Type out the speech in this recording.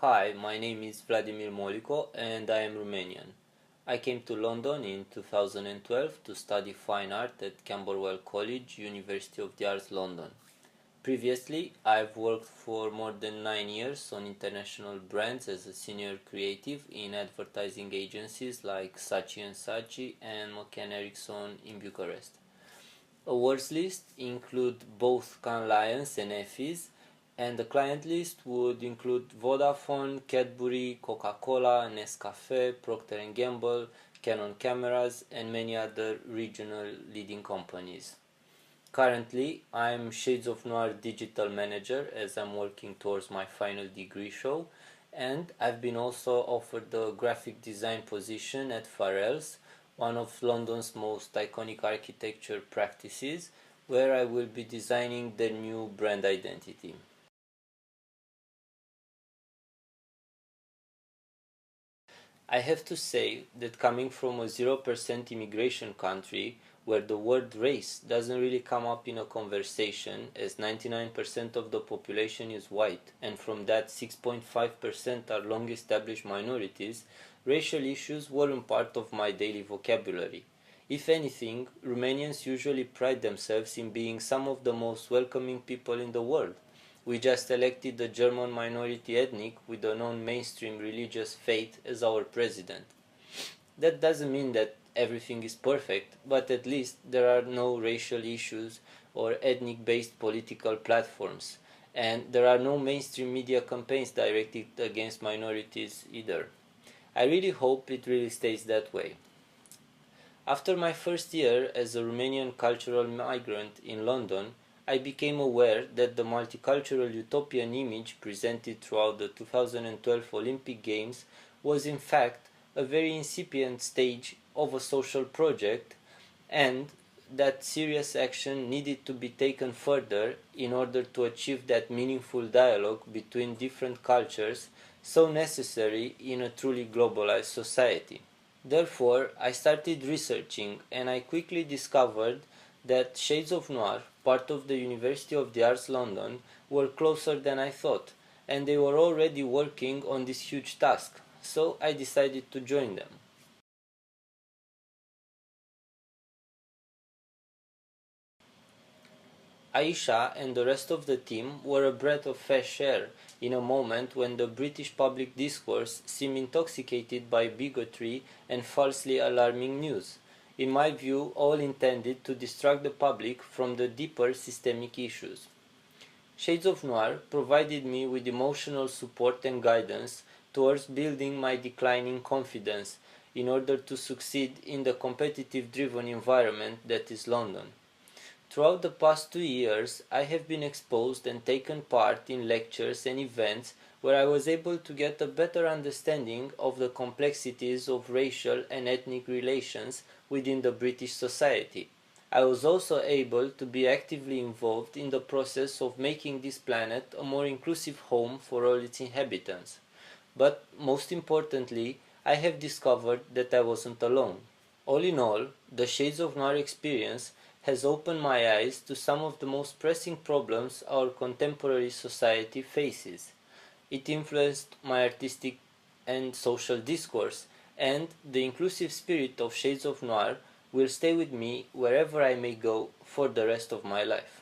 Hi, my name is Vladimir Molico and I am Romanian. I came to London in 2012 to study fine art at Camberwell College, University of the Arts, London. Previously, I've worked for more than 9 years on international brands as a senior creative in advertising agencies like Saatchi & Saatchi and McCann Erickson in Bucharest. Awards list include both Cannes Lions and Effie's, and the client list would include Vodafone, Cadbury, Coca-Cola, Nescafe, Procter & Gamble, Canon cameras, and many other regional leading companies. Currently, I'm Shades of Noir digital manager as I'm working towards my final degree show, and I've been also offered the graphic design position at Farrell's, one of London's most iconic architecture practices, where I will be designing the new brand identity. I have to say that coming from a 0% immigration country where the word race doesn't really come up in a conversation as 99% of the population is white and from that 6.5% are long established minorities, racial issues weren't part of my daily vocabulary. If anything, Romanians usually pride themselves in being some of the most welcoming people in the world. We just elected the German minority ethnic with a non-mainstream religious faith as our president. That doesn't mean that everything is perfect, but at least there are no racial issues or ethnic-based political platforms, and there are no mainstream media campaigns directed against minorities either. I really hope it really stays that way. After my first year as a Romanian cultural migrant in London, I became aware that the multicultural utopian image presented throughout the 2012 Olympic Games was in fact a very incipient stage of a social project, and that serious action needed to be taken further in order to achieve that meaningful dialogue between different cultures so necessary in a truly globalized society. Therefore, I started researching and I quickly discovered that Shades of Noir, part of the University of the Arts London, were closer than I thought, and they were already working on this huge task, so I decided to join them. Aisha and the rest of the team were a breath of fresh air in a moment when the British public discourse seemed intoxicated by bigotry and falsely alarming news, in my view all intended to distract the public from the deeper systemic issues. Shades of Noir provided me with emotional support and guidance towards building my declining confidence in order to succeed in the competitive driven environment that is London. Throughout the past 2 years, I have been exposed and taken part in lectures and events where I was able to get a better understanding of the complexities of racial and ethnic relations within the British society. I was also able to be actively involved in the process of making this planet a more inclusive home for all its inhabitants. But most importantly, I have discovered that I wasn't alone. All in all, the Shades of Noir experience has opened my eyes to some of the most pressing problems our contemporary society faces. It influenced my artistic and social discourse, and the inclusive spirit of Shades of Noir will stay with me wherever I may go for the rest of my life.